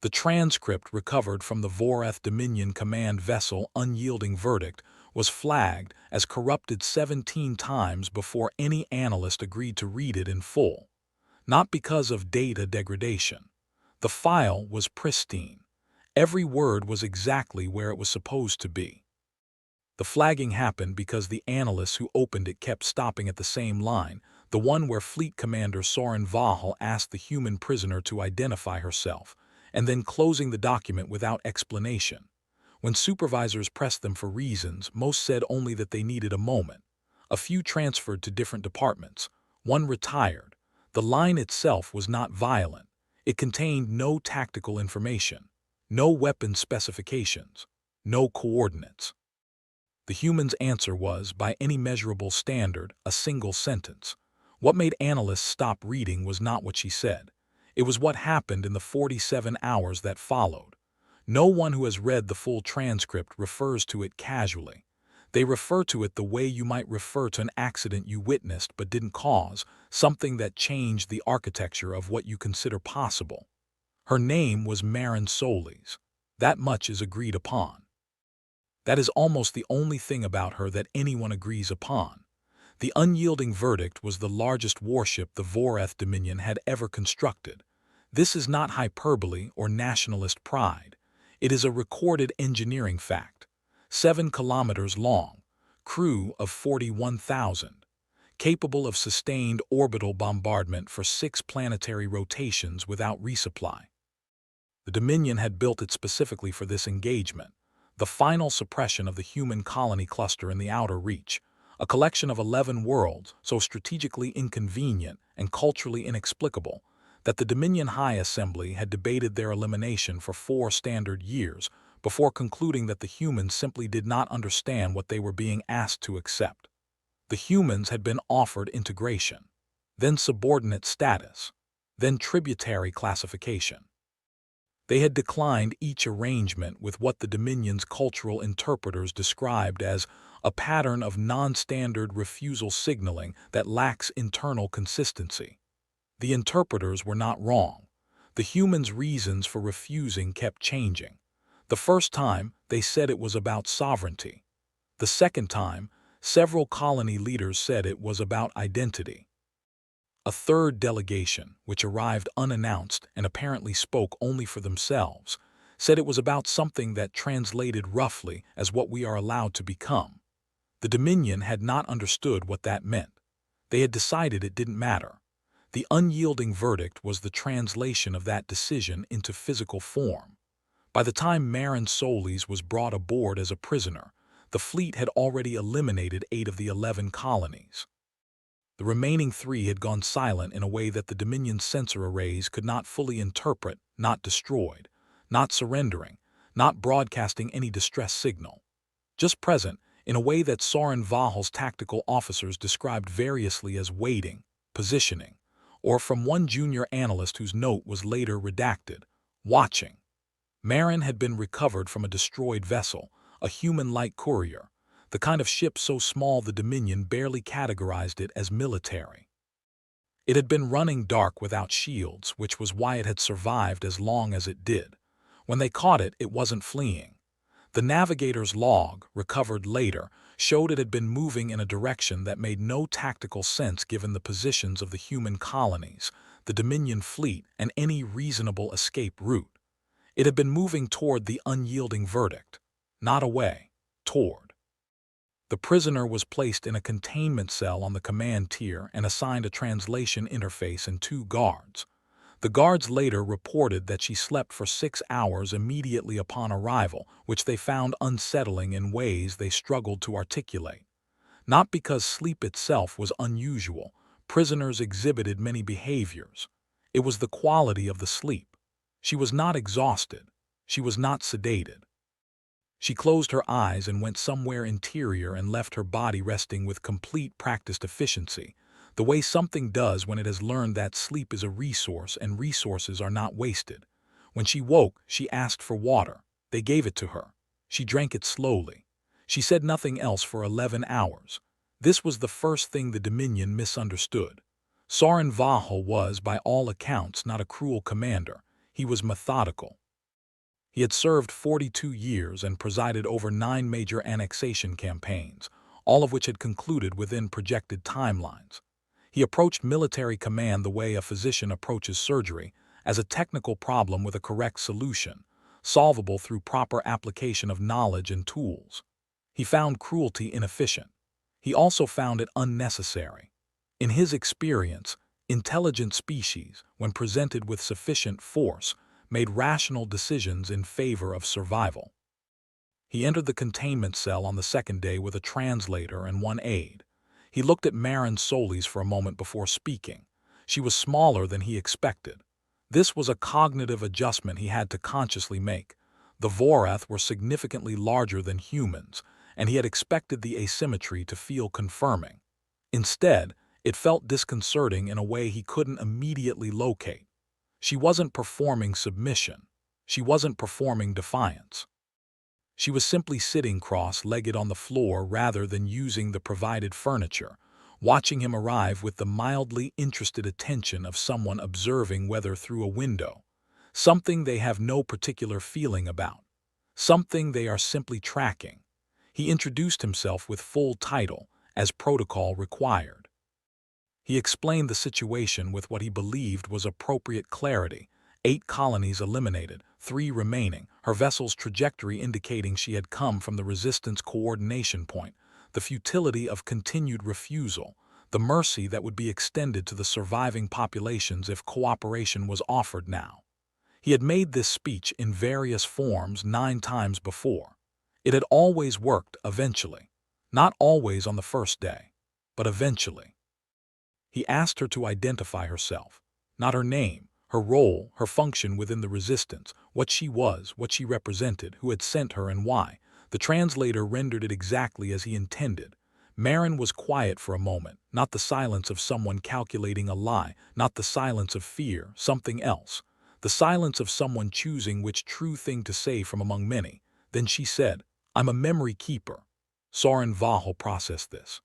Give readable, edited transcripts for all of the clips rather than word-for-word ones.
The transcript recovered from the Voreth Dominion Command vessel Unyielding Verdict was flagged as corrupted 17 times before any analyst agreed to read it in full. Not because of data degradation. The file was pristine. Every word was exactly where it was supposed to be. The flagging happened because the analysts who opened it kept stopping at the same line, the one where Fleet Commander Soren Vahel asked the human prisoner to identify herself, and then closing the document without explanation. When supervisors pressed them for reasons, most said only that they needed a moment. A few transferred to different departments. One retired. The line itself was not violent. It contained no tactical information, no weapon specifications, no coordinates. The human's answer was, by any measurable standard, a single sentence. What made analysts stop reading was not what she said. It was what happened in the 47 hours that followed. No one who has read the full transcript refers to it casually. They refer to it the way you might refer to an accident you witnessed but didn't cause, something that changed the architecture of what you consider possible. Her name was Marin Solis. That much is agreed upon. That is almost the only thing about her that anyone agrees upon. The Unyielding Verdict was the largest warship the Voreth Dominion had ever constructed. This is not hyperbole or nationalist pride. It is a recorded engineering fact. 7 kilometers long, crew of 41,000, capable of sustained orbital bombardment for 6 planetary rotations without resupply. The Dominion had built it specifically for this engagement, the final suppression of the human colony cluster in the Outer Reach, a collection of 11 worlds so strategically inconvenient and culturally inexplicable that the Dominion High Assembly had debated their elimination for 4 standard years before concluding that the humans simply did not understand what they were being asked to accept. The humans had been offered integration, then subordinate status, then tributary classification. They had declined each arrangement with what the Dominion's cultural interpreters described as a pattern of non-standard refusal signaling that lacks internal consistency. The interpreters were not wrong. The humans' reasons for refusing kept changing. The first time, they said it was about sovereignty. The second time, several colony leaders said it was about identity. A third delegation, which arrived unannounced and apparently spoke only for themselves, said it was about something that translated roughly as what we are allowed to become. The Dominion had not understood what that meant. They had decided it didn't matter. The Unyielding Verdict was the translation of that decision into physical form. By the time Marin Solis was brought aboard as a prisoner, the fleet had already eliminated 8 of the 11 colonies. The remaining 3 had gone silent in a way that the Dominion's sensor arrays could not fully interpret, not destroyed, not surrendering, not broadcasting any distress signal. Just present, in a way that Soren Vahel's tactical officers described variously as waiting, positioning, or from one junior analyst whose note was later redacted, watching. Marin had been recovered from a destroyed vessel, a human-like courier, the kind of ship so small the Dominion barely categorized it as military. It had been running dark without shields, which was why it had survived as long as it did. When they caught it, it wasn't fleeing. The navigator's log, recovered later, showed it had been moving in a direction that made no tactical sense given the positions of the human colonies, the Dominion fleet, and any reasonable escape route. It had been moving toward the Unyielding Verdict, not away, toward. The prisoner was placed in a containment cell on the command tier and assigned a translation interface and 2 guards. The guards later reported that she slept for 6 hours immediately upon arrival, which they found unsettling in ways they struggled to articulate. Not because sleep itself was unusual, prisoners exhibited many behaviors. It was the quality of the sleep. She was not exhausted. She was not sedated. She closed her eyes and went somewhere interior and left her body resting with complete practiced efficiency, the way something does when it has learned that sleep is a resource and resources are not wasted. When she woke, she asked for water. They gave it to her. She drank it slowly. She said nothing else for 11 hours. This was the first thing the Dominion misunderstood. Soren Vahel was, by all accounts, not a cruel commander. He was methodical. He had served 42 years and presided over 9 major annexation campaigns, all of which had concluded within projected timelines. He approached military command the way a physician approaches surgery, as a technical problem with a correct solution, solvable through proper application of knowledge and tools. He found cruelty inefficient. He also found it unnecessary. In his experience, intelligent species, when presented with sufficient force, made rational decisions in favor of survival. He entered the containment cell on the second day with a translator and 1 aide. He looked at Marin Solis for a moment before speaking. She was smaller than he expected. This was a cognitive adjustment he had to consciously make. The Vorath were significantly larger than humans, and he had expected the asymmetry to feel confirming. Instead, it felt disconcerting in a way he couldn't immediately locate. She wasn't performing submission. She wasn't performing defiance. She was simply sitting cross-legged on the floor rather than using the provided furniture, watching him arrive with the mildly interested attention of someone observing weather through a window, something they have no particular feeling about, something they are simply tracking. He introduced himself with full title, as protocol required. He explained the situation with what he believed was appropriate clarity. 8 colonies eliminated, 3 remaining, her vessel's trajectory indicating she had come from the resistance coordination point, the futility of continued refusal, the mercy that would be extended to the surviving populations if cooperation was offered now. He had made this speech in various forms 9 times before. It had always worked eventually. Not always on the first day, but eventually. He asked her to identify herself, not her name, her role, her function within the resistance, what she was, what she represented, who had sent her and why. The translator rendered it exactly as he intended. Marin was quiet for a moment, not the silence of someone calculating a lie, not the silence of fear, something else. The silence of someone choosing which true thing to say from among many. Then she said, "I'm a memory keeper." Soren Vahel processed this.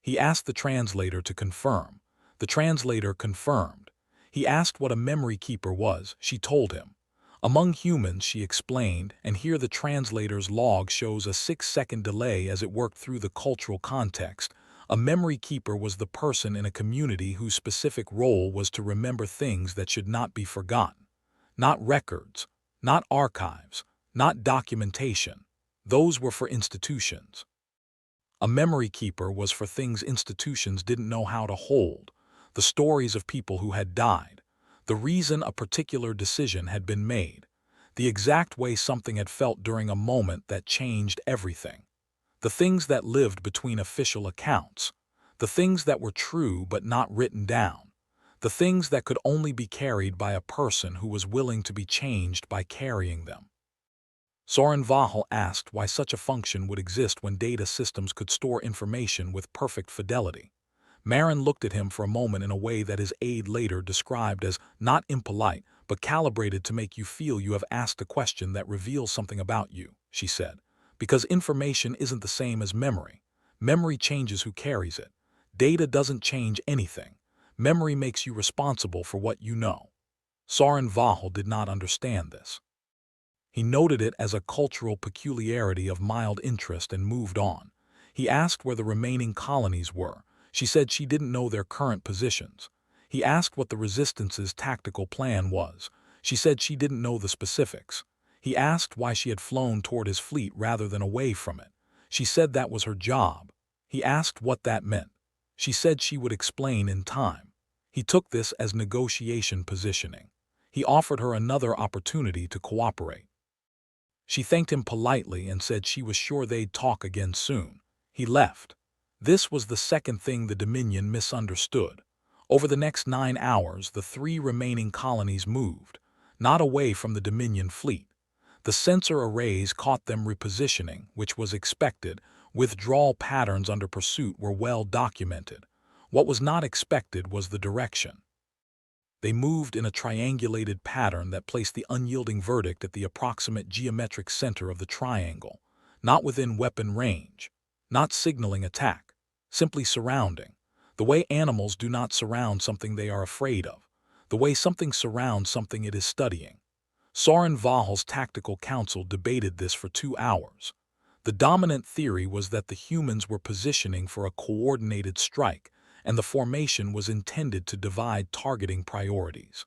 He asked the translator to confirm. The translator confirmed. He asked what a memory keeper was. She told him. Among humans, she explained, and here the translator's log shows a 6-second delay as it worked through the cultural context. A memory keeper was the person in a community whose specific role was to remember things that should not be forgotten. Not records, not archives, not documentation. Those were for institutions. A memory keeper was for things institutions didn't know how to hold, the stories of people who had died, the reason a particular decision had been made, the exact way something had felt during a moment that changed everything, the things that lived between official accounts, the things that were true but not written down, the things that could only be carried by a person who was willing to be changed by carrying them. Soren Vahel asked why such a function would exist when data systems could store information with perfect fidelity. Marin looked at him for a moment in a way that his aide later described as not impolite, but calibrated to make you feel you have asked a question that reveals something about you, she said. Because information isn't the same as memory. Memory changes who carries it. Data doesn't change anything. Memory makes you responsible for what you know. Soren Vahel did not understand this. He noted it as a cultural peculiarity of mild interest and moved on. He asked where the remaining colonies were. She said she didn't know their current positions. He asked what the Resistance's tactical plan was. She said she didn't know the specifics. He asked why she had flown toward his fleet rather than away from it. She said that was her job. He asked what that meant. She said she would explain in time. He took this as negotiation positioning. He offered her another opportunity to cooperate. She thanked him politely and said she was sure they'd talk again soon. He left. This was the second thing the Dominion misunderstood. Over the next 9 hours, the 3 remaining colonies moved, not away from the Dominion fleet. The sensor arrays caught them repositioning, which was expected. Withdrawal patterns under pursuit were well documented. What was not expected was the direction. They moved in a triangulated pattern that placed the unyielding verdict at the approximate geometric center of the triangle, not within weapon range, not signaling attack, simply surrounding, the way animals do not surround something they are afraid of, the way something surrounds something it is studying. Soren Vahel's tactical council debated this for 2 hours. The dominant theory was that the humans were positioning for a coordinated strike, and the formation was intended to divide targeting priorities.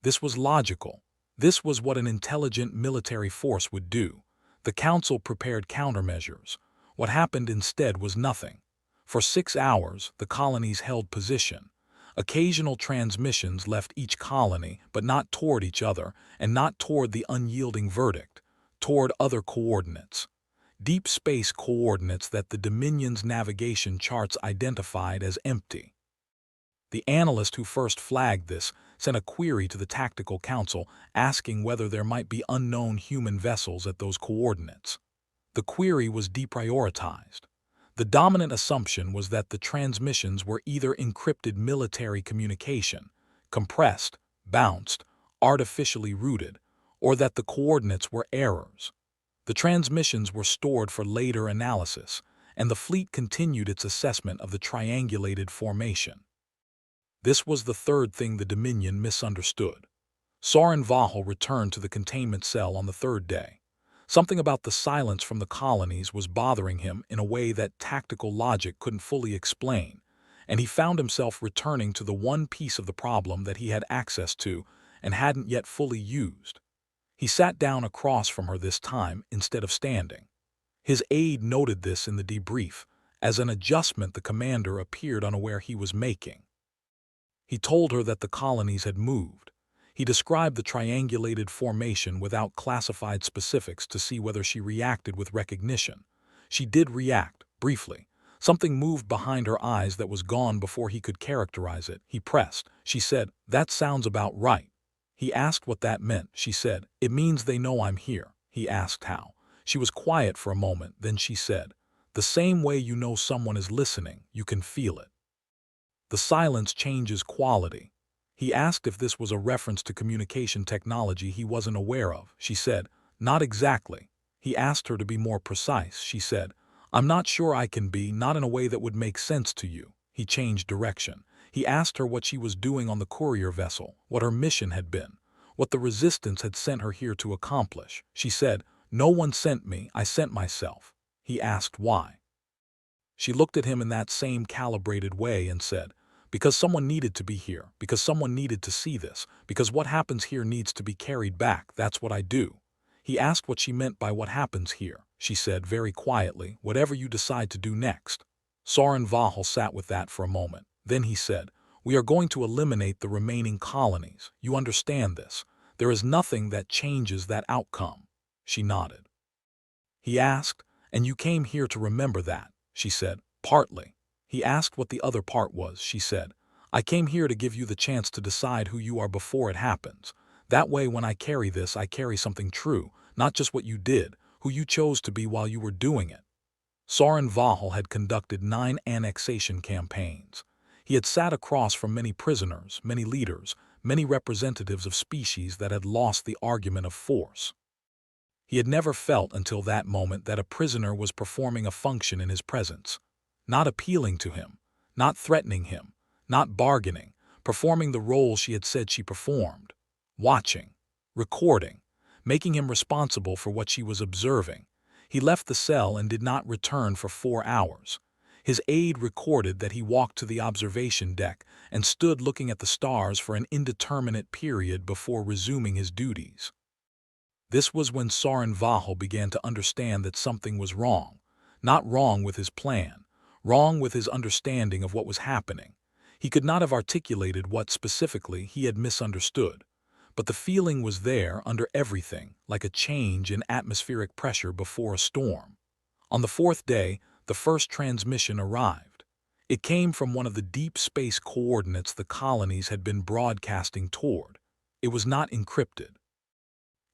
This was logical. This was what an intelligent military force would do. The council prepared countermeasures. What happened instead was nothing. For 6 hours, the colonies held position. Occasional transmissions left each colony, but not toward each other, and not toward the unyielding verdict, toward other coordinates. Deep space coordinates that the Dominion's navigation charts identified as empty. The analyst who first flagged this sent a query to the Tactical Council asking whether there might be unknown human vessels at those coordinates. The query was deprioritized. The dominant assumption was that the transmissions were either encrypted military communication, compressed, bounced, artificially routed, or that the coordinates were errors. The transmissions were stored for later analysis, and the fleet continued its assessment of the triangulated formation. This was the third thing the Dominion misunderstood. Soren Vahel returned to the containment cell on the third day. Something about the silence from the colonies was bothering him in a way that tactical logic couldn't fully explain, and he found himself returning to the one piece of the problem that he had access to and hadn't yet fully used. He sat down across from her this time instead of standing. His aide noted this in the debrief, as an adjustment the commander appeared unaware he was making. He told her that the colonies had moved. He described the triangulated formation without classified specifics to see whether she reacted with recognition. She did react, briefly. Something moved behind her eyes that was gone before he could characterize it. He pressed. She said, "That sounds about right." He asked what that meant. She said, "It means they know I'm here." He asked how. She was quiet for a moment, then she said, "The same way you know someone is listening, you can feel it." The silence changes quality. He asked if this was a reference to communication technology he wasn't aware of. She said, "Not exactly." He asked her to be more precise. She said, "I'm not sure I can be, not in a way that would make sense to you." He changed direction. He asked her what she was doing on the courier vessel, what her mission had been, what the resistance had sent her here to accomplish. She said, "No one sent me, I sent myself." He asked why. She looked at him in that same calibrated way and said, "Because someone needed to be here, because someone needed to see this, because what happens here needs to be carried back, that's what I do." He asked what she meant by what happens here. She said very quietly, "Whatever you decide to do next." Soren Vahel sat with that for a moment. Then he said, "We are going to eliminate the remaining colonies. You understand this. There is nothing that changes that outcome." She nodded. He asked, "And you came here to remember that?" She said, "Partly." He asked what the other part was. She said, "I came here to give you the chance to decide who you are before it happens. That way when I carry this, I carry something true, not just what you did, who you chose to be while you were doing it." Soren Vahel had conducted 9 annexation campaigns. He had sat across from many prisoners, many leaders, many representatives of species that had lost the argument of force. He had never felt until that moment that a prisoner was performing a function in his presence, not appealing to him, not threatening him, not bargaining, performing the role she had said she performed, watching, recording, making him responsible for what she was observing. He left the cell and did not return for 4 hours. His aide recorded that he walked to the observation deck and stood looking at the stars for an indeterminate period before resuming his duties. This was when Soren Vahel began to understand that something was wrong. Not wrong with his plan, wrong with his understanding of what was happening. He could not have articulated what specifically he had misunderstood, but the feeling was there under everything, like a change in atmospheric pressure before a storm. On the 4th day, the first transmission arrived. It came from one of the deep space coordinates the colonies had been broadcasting toward. It was not encrypted.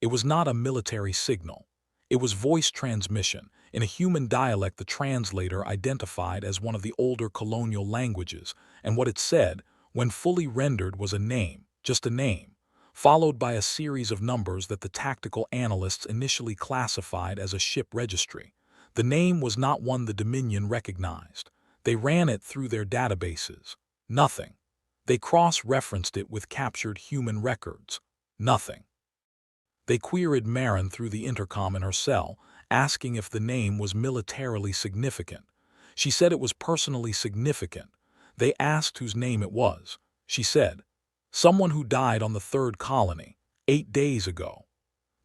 It was not a military signal. It was voice transmission, in a human dialect the translator identified as one of the older colonial languages, and what it said, when fully rendered, was a name, just a name, followed by a series of numbers that the tactical analysts initially classified as a ship registry. The name was not one the Dominion recognized. They ran it through their databases. Nothing. They cross-referenced it with captured human records. Nothing. They queried Marin through the intercom in her cell, asking if the name was militarily significant. She said it was personally significant. They asked whose name it was. She said, "Someone who died on the third colony, 8 days ago."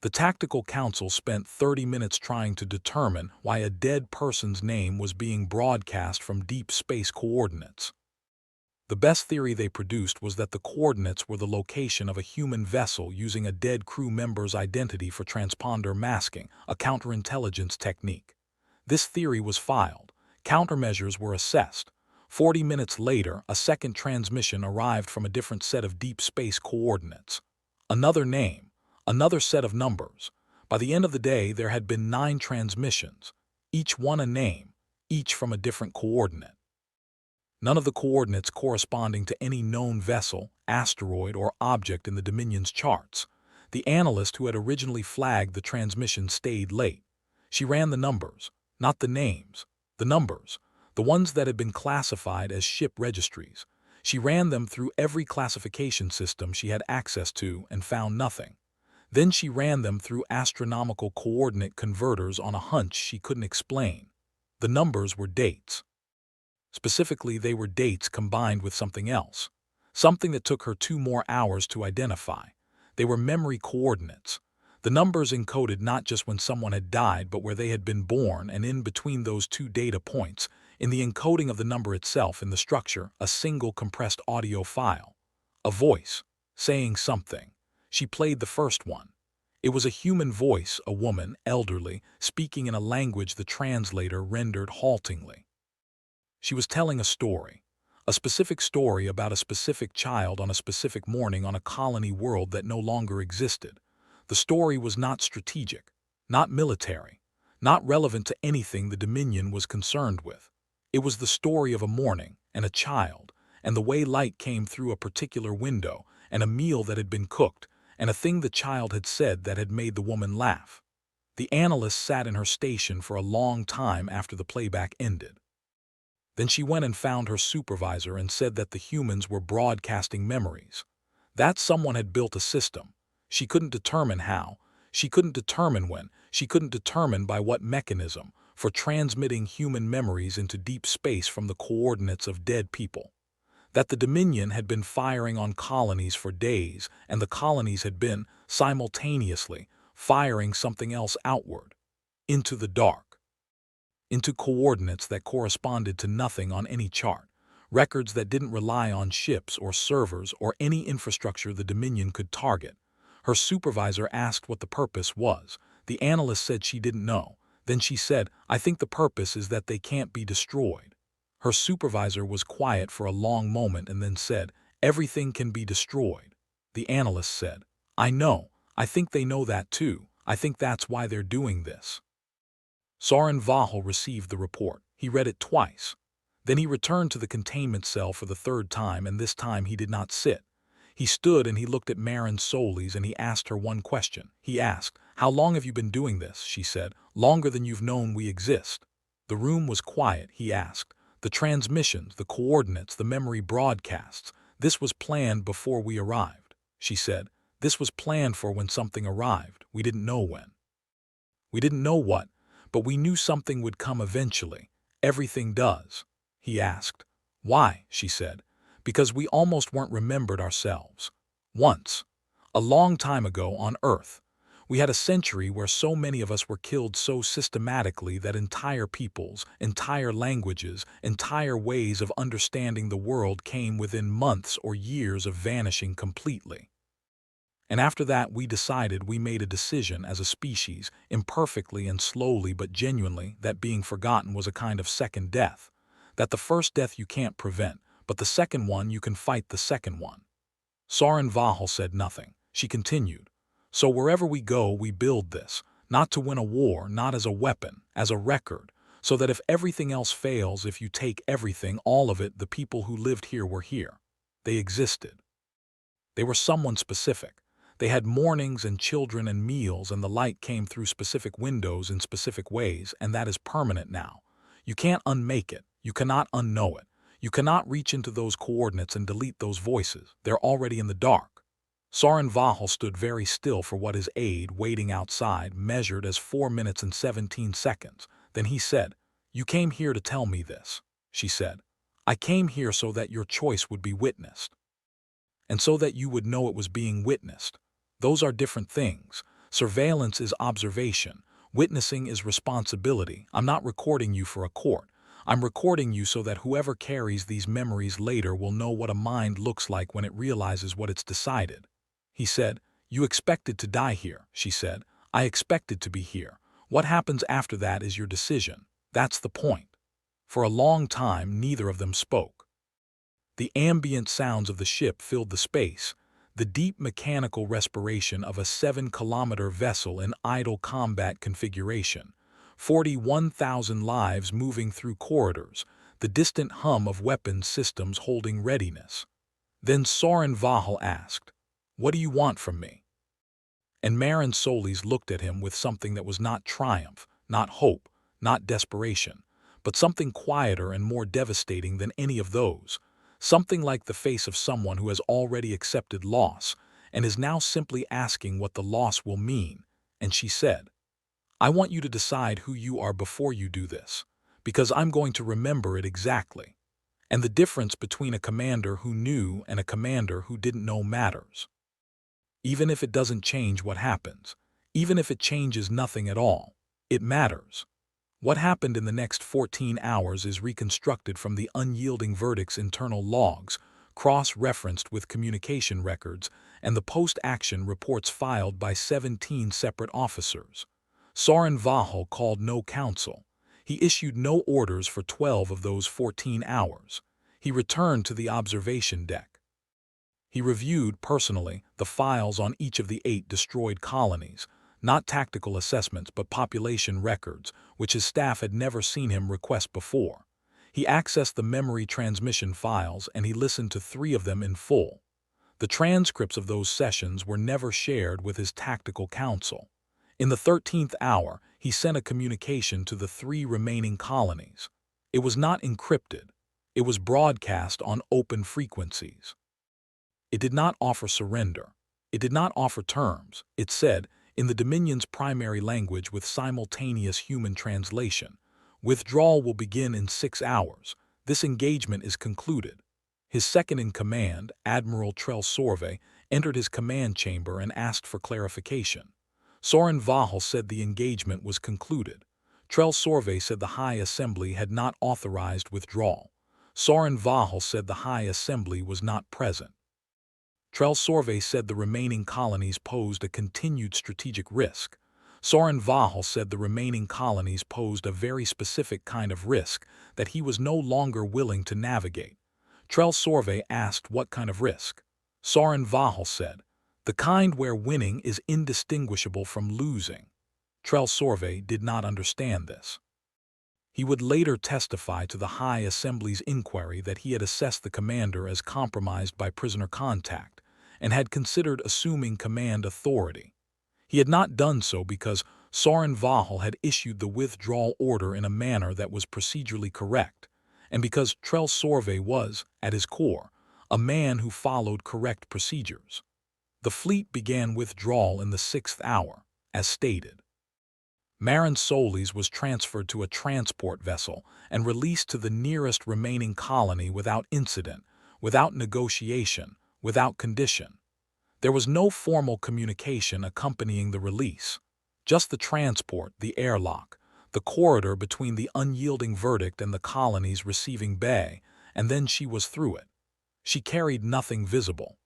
The Tactical Council spent 30 minutes trying to determine why a dead person's name was being broadcast from deep space coordinates. The best theory they produced was that the coordinates were the location of a human vessel using a dead crew member's identity for transponder masking, a counterintelligence technique. This theory was filed. Countermeasures were assessed. 40 minutes later, a second transmission arrived from a different set of deep space coordinates. Another name, another set of numbers. By the end of the day, there had been 9 transmissions, each one a name, each from a different coordinate. None of the coordinates corresponding to any known vessel, asteroid, or object in the Dominion's charts. The analyst who had originally flagged the transmission stayed late. She ran the numbers, not the names, the numbers, the ones that had been classified as ship registries. She ran them through every classification system she had access to and found nothing. Then she ran them through astronomical coordinate converters on a hunch she couldn't explain. The numbers were dates. Specifically, they were dates combined with something else, something that took her 2 more hours to identify. They were memory coordinates. The numbers encoded not just when someone had died, but where they had been born, and in between those 2 data points, in the encoding of the number itself in the structure, a single compressed audio file. A voice, saying something. She played the first one. It was a human voice, a woman, elderly, speaking in a language the translator rendered haltingly. She was telling a specific story about a specific child on a specific morning on a colony world that no longer existed. The story was not strategic, not military, not relevant to anything the Dominion was concerned with. It was the story of a morning and a child, and the way light came through a particular window, and a meal that had been cooked, and a thing the child had said that had made the woman laugh. The analyst sat in her station for a long time after the playback ended. Then she went and found her supervisor and said that the humans were broadcasting memories. That someone had built a system. She couldn't determine how. She couldn't determine when. She couldn't determine by what mechanism, for transmitting human memories into deep space from the coordinates of dead people. That the Dominion had been firing on colonies for days, and the colonies had been, simultaneously, firing something else outward, into the dark. Into coordinates that corresponded to nothing on any chart, records that didn't rely on ships or servers or any infrastructure the Dominion could target. Her supervisor asked what the purpose was. The analyst said she didn't know. Then she said, "I think the purpose is that they can't be destroyed." Her supervisor was quiet for a long moment and then said, "Everything can be destroyed." The analyst said, "I know. I think they know that too. I think that's why they're doing this." Soren Vahel received the report. He read it twice. Then he returned to the containment cell for the 3rd time, and this time he did not sit. He stood and he looked at Marin Solis and he asked her one question. He asked, "How long have you been doing this?" She said, "Longer than you've known we exist." The room was quiet. He asked, "The transmissions, the coordinates, the memory broadcasts, this was planned before we arrived." She said, "This was planned for when something arrived. We didn't know when. We didn't know what. But we knew something would come eventually. Everything does." He asked, "Why?" She said, "Because we almost weren't remembered ourselves. Once, a long time ago on Earth, we had a century where so many of us were killed so systematically that entire peoples, entire languages, entire ways of understanding the world came within months or years of vanishing completely. And after that we made a decision as a species, imperfectly and slowly but genuinely, that being forgotten was a kind of second death. That the first death you can't prevent, but the second one you can fight the second one." Soren Vahel said nothing. She continued, "So wherever we go we build this, not to win a war, not as a weapon, as a record, so that if everything else fails, if you take everything, all of it, the people who lived here were here. They existed. They were someone specific. They had mornings and children and meals, and the light came through specific windows in specific ways, and that is permanent now. You can't unmake it. You cannot unknow it. You cannot reach into those coordinates and delete those voices. They're already in the dark. Soren Vahel stood very still for what his aide, waiting outside, measured as 4 minutes and 17 seconds. Then he said, "You came here to tell me this," she said. "I came here so that your choice would be witnessed. And so that you would know it was being witnessed. Those are different things. Surveillance is observation. Witnessing is responsibility. I'm not recording you for a court. I'm recording you so that whoever carries these memories later will know what a mind looks like when it realizes what it's decided." He said, "You expected to die here," she said. "I expected to be here. What happens after that is your decision. That's the point." For a long time, neither of them spoke. The ambient sounds of the ship filled the space, the deep mechanical respiration of a 7-kilometer vessel in idle combat configuration, 41,000 lives moving through corridors, the distant hum of weapons systems holding readiness. Then Soren Vahel asked, "What do you want from me?" And Marin Solis looked at him with something that was not triumph, not hope, not desperation, but something quieter and more devastating than any of those. Something like the face of someone who has already accepted loss and is now simply asking what the loss will mean. And she said, "I want you to decide who you are before you do this, because I'm going to remember it exactly. And the difference between a commander who knew and a commander who didn't know matters. Even if it doesn't change what happens, even if it changes nothing at all, it matters. What happened in the next 14 hours is reconstructed from the unyielding verdict's internal logs, cross-referenced with communication records, and the post-action reports filed by 17 separate officers. Soren Vahel called no counsel. He issued no orders for 12 of those 14 hours. He returned to the observation deck. He reviewed, personally, the files on each of the 8 destroyed colonies, not tactical assessments but population records, which his staff had never seen him request before. He accessed the memory transmission files and he listened to 3 of them in full. The transcripts of those sessions were never shared with his tactical council. In the 13th hour, he sent a communication to the 3 remaining colonies. It was not encrypted. It was broadcast on open frequencies. It did not offer surrender. It did not offer terms. It said, in the Dominion's primary language with simultaneous human translation, "Withdrawal will begin in 6 hours. This engagement is concluded." His second-in-command, Admiral Trell Sorve, entered his command chamber and asked for clarification. Soren Vahel said the engagement was concluded. Trell Sorve said the High Assembly had not authorized withdrawal. Soren Vahel said the High Assembly was not present. Trell Sorve said the remaining colonies posed a continued strategic risk. Soren Vahel said the remaining colonies posed a very specific kind of risk that he was no longer willing to navigate. Trell Sorve asked what kind of risk. Soren Vahel said, "The kind where winning is indistinguishable from losing." Trell Sorve did not understand this. He would later testify to the High Assembly's inquiry that he had assessed the commander as compromised by prisoner contact and had considered assuming command authority. He had not done so because Soren Vahel had issued the withdrawal order in a manner that was procedurally correct, and because Trell Sorve was, at his core, a man who followed correct procedures. The fleet began withdrawal in the 6th hour, as stated. Marin Solis was transferred to a transport vessel and released to the nearest remaining colony without incident, without negotiation, without condition. There was no formal communication accompanying the release. Just the transport, the airlock, the corridor between the unyielding verdict and the colonies receiving bay, and then she was through it. She carried nothing visible.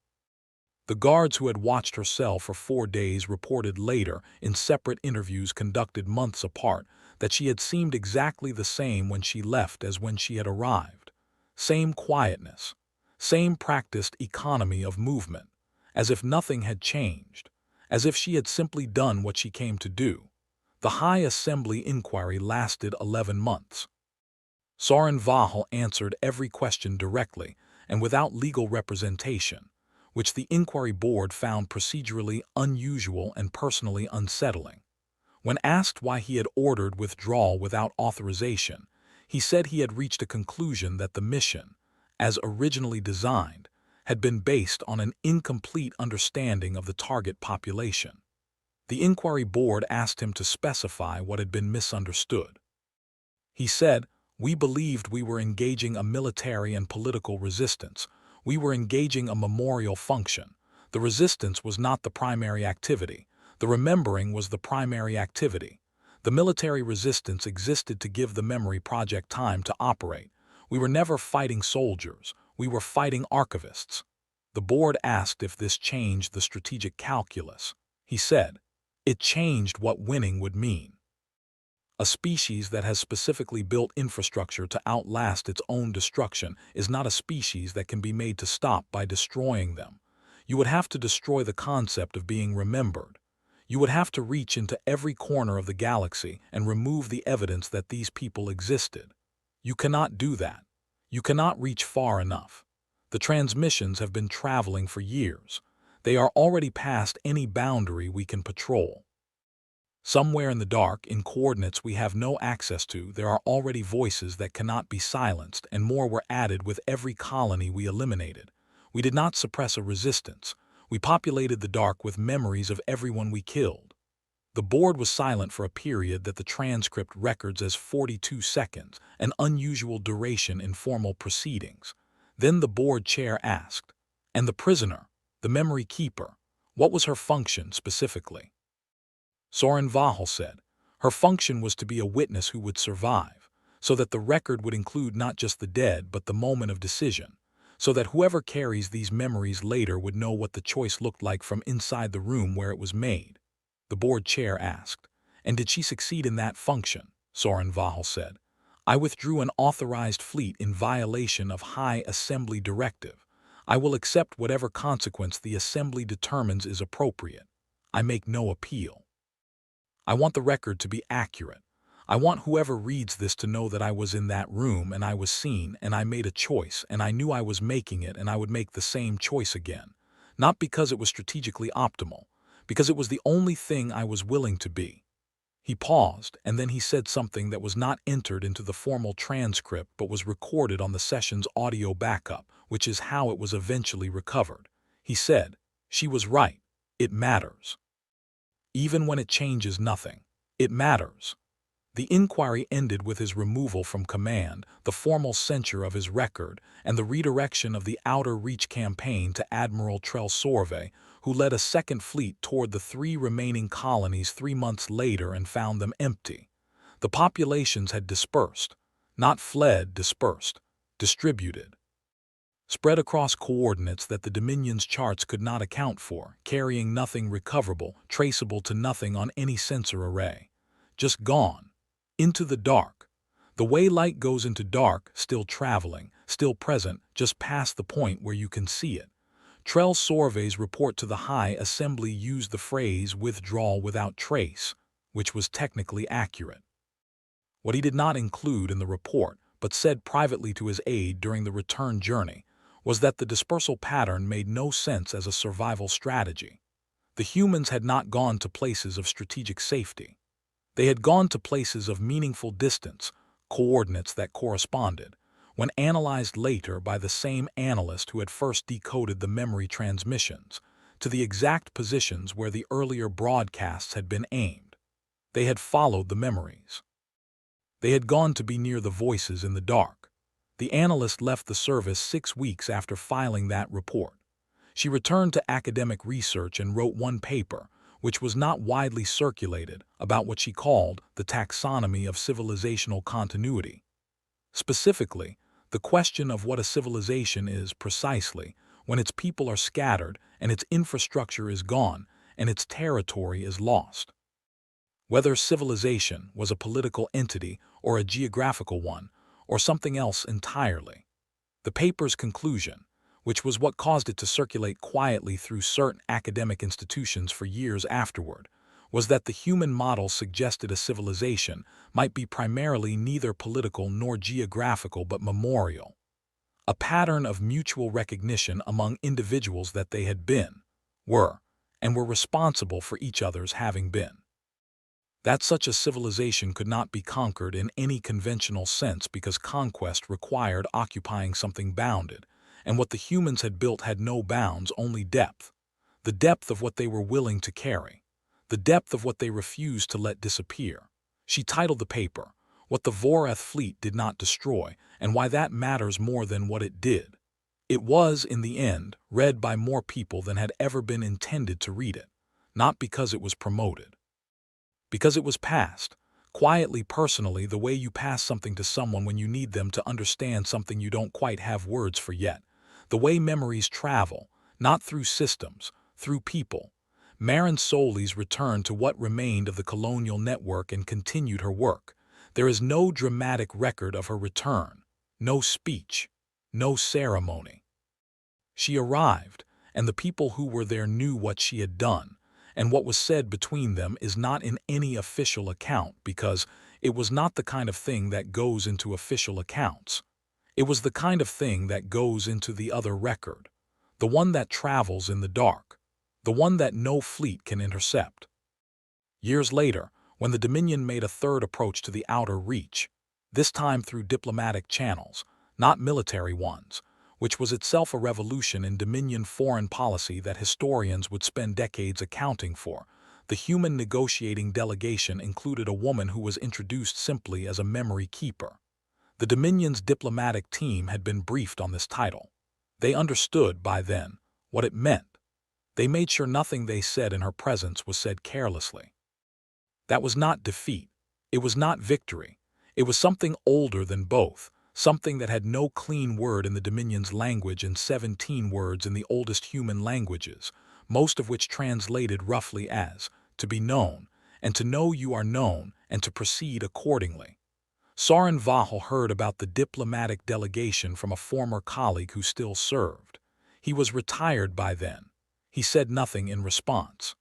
The guards who had watched her cell for 4 days reported later, in separate interviews conducted months apart, that she had seemed exactly the same when she left as when she had arrived. Same quietness, same practiced economy of movement, as if nothing had changed, as if she had simply done what she came to do. The High Assembly inquiry lasted 11 months. Soren Vahel answered every question directly and without legal representation, which the inquiry board found procedurally unusual and personally unsettling. When asked why he had ordered withdrawal without authorization, he said he had reached a conclusion that the mission, as originally designed, had been based on an incomplete understanding of the target population. The inquiry board asked him to specify what had been misunderstood. He said, "We believed we were engaging a military and political resistance. We were engaging a memorial function. The resistance was not the primary activity. The remembering was the primary activity. The military resistance existed to give the memory project time to operate. We were never fighting soldiers. We were fighting archivists." The board asked if this changed the strategic calculus. He said, "It changed what winning would mean. A species that has specifically built infrastructure to outlast its own destruction is not a species that can be made to stop by destroying them. You would have to destroy the concept of being remembered. You would have to reach into every corner of the galaxy and remove the evidence that these people existed. You cannot do that. You cannot reach far enough. The transmissions have been traveling for years. They are already past any boundary we can patrol. Somewhere in the dark, in coordinates we have no access to, there are already voices that cannot be silenced, and more were added with every colony we eliminated. We did not suppress a resistance. We populated the dark with memories of everyone we killed." The board was silent for a period that the transcript records as 42 seconds, an unusual duration in formal proceedings. Then the board chair asked, "And the prisoner, the memory keeper, what was her function specifically?" Soren Vahel said, "Her function was to be a witness who would survive, so that the record would include not just the dead but the moment of decision, so that whoever carries these memories later would know what the choice looked like from inside the room where it was made." The board chair asked, "And did she succeed in that function?" Soren Vahel said, "I withdrew an authorized fleet in violation of High Assembly directive. I will accept whatever consequence the Assembly determines is appropriate. I make no appeal. I want the record to be accurate. I want whoever reads this to know that I was in that room and I was seen and I made a choice and I knew I was making it and I would make the same choice again. Not because it was strategically optimal, because it was the only thing I was willing to be." He paused, and then he said something that was not entered into the formal transcript but was recorded on the session's audio backup, which is how it was eventually recovered. He said, "She was right. It matters. Even when it changes nothing, it matters." The inquiry ended with his removal from command, the formal censure of his record, and the redirection of the Outer Reach campaign to Admiral Trell Sorve, who led a second fleet toward the 3 remaining colonies 3 months later and found them empty. The populations had dispersed, not fled, dispersed, distributed. Spread across coordinates that the Dominion's charts could not account for, carrying nothing recoverable, traceable to nothing on any sensor array. Just gone. Into the dark. The way light goes into dark, still traveling, still present, just past the point where you can see it. Trell Sorve's report to the High Assembly used the phrase "withdrawal without trace," which was technically accurate. What he did not include in the report, but said privately to his aide during the return journey, was that the dispersal pattern made no sense as a survival strategy. The humans had not gone to places of strategic safety. They had gone to places of meaningful distance, coordinates that corresponded, when analyzed later by the same analyst who had first decoded the memory transmissions, to the exact positions where the earlier broadcasts had been aimed. They had followed the memories. They had gone to be near the voices in the dark. The analyst left the service 6 weeks after filing that report. She returned to academic research and wrote one paper, which was not widely circulated, about what she called the taxonomy of civilizational continuity. Specifically, the question of what a civilization is precisely when its people are scattered and its infrastructure is gone and its territory is lost. Whether civilization was a political entity or a geographical one, or something else entirely. The paper's conclusion, which was what caused it to circulate quietly through certain academic institutions for years afterward, was that the human model suggested a civilization might be primarily neither political nor geographical but memorial. A pattern of mutual recognition among individuals that they had been, were, and were responsible for each other's having been. That such a civilization could not be conquered in any conventional sense because conquest required occupying something bounded, and what the humans had built had no bounds, only depth. The depth of what they were willing to carry. The depth of what they refused to let disappear. She titled the paper, What the Voreth Fleet Did Not Destroy, and Why That Matters More Than What It Did. It was, in the end, read by more people than had ever been intended to read it, not because it was promoted. Because it was passed, quietly, personally, the way you pass something to someone when you need them to understand something you don't quite have words for yet. The way memories travel, not through systems, through people. Marin Solis returned to what remained of the colonial network and continued her work. There is no dramatic record of her return, no speech, no ceremony. She arrived, and the people who were there knew what she had done, and what was said between them is not in any official account because it was not the kind of thing that goes into official accounts. It was the kind of thing that goes into the other record, the one that travels in the dark, the one that no fleet can intercept. Years later, when the Dominion made a third approach to the outer reach, this time through diplomatic channels, not military ones, which was itself a revolution in Dominion foreign policy that historians would spend decades accounting for, the human negotiating delegation included a woman who was introduced simply as a memory keeper. The Dominion's diplomatic team had been briefed on this title. They understood, by then, what it meant. They made sure nothing they said in her presence was said carelessly. That was not defeat. It was not victory. It was something older than both, something that had no clean word in the Dominion's language and 17 words in the oldest human languages, most of which translated roughly as, to be known, and to know you are known, and to proceed accordingly. Soren Vahel heard about the diplomatic delegation from a former colleague who still served. He was retired by then. He said nothing in response.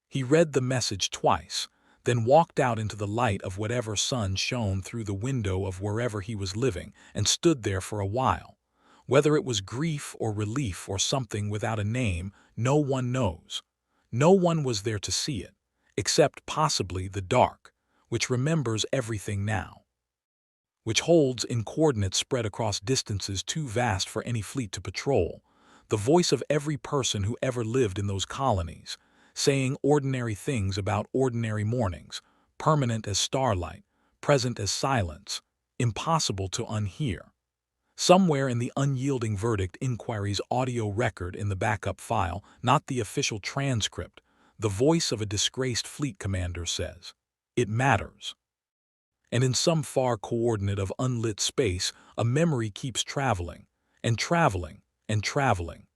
He read the message twice, then walked out into the light of whatever sun shone through the window of wherever he was living and stood there for a while. Whether it was grief or relief or something without a name, no one knows. No one was there to see it, except possibly the dark, which remembers everything now, which holds in coordinates spread across distances too vast for any fleet to patrol, the voice of every person who ever lived in those colonies, saying ordinary things about ordinary mornings, permanent as starlight, present as silence, impossible to unhear. Somewhere in the unyielding verdict inquiry's audio record in the backup file, not the official transcript, the voice of a disgraced fleet commander says, "It matters." And in some far coordinate of unlit space, a memory keeps traveling, and traveling, and traveling,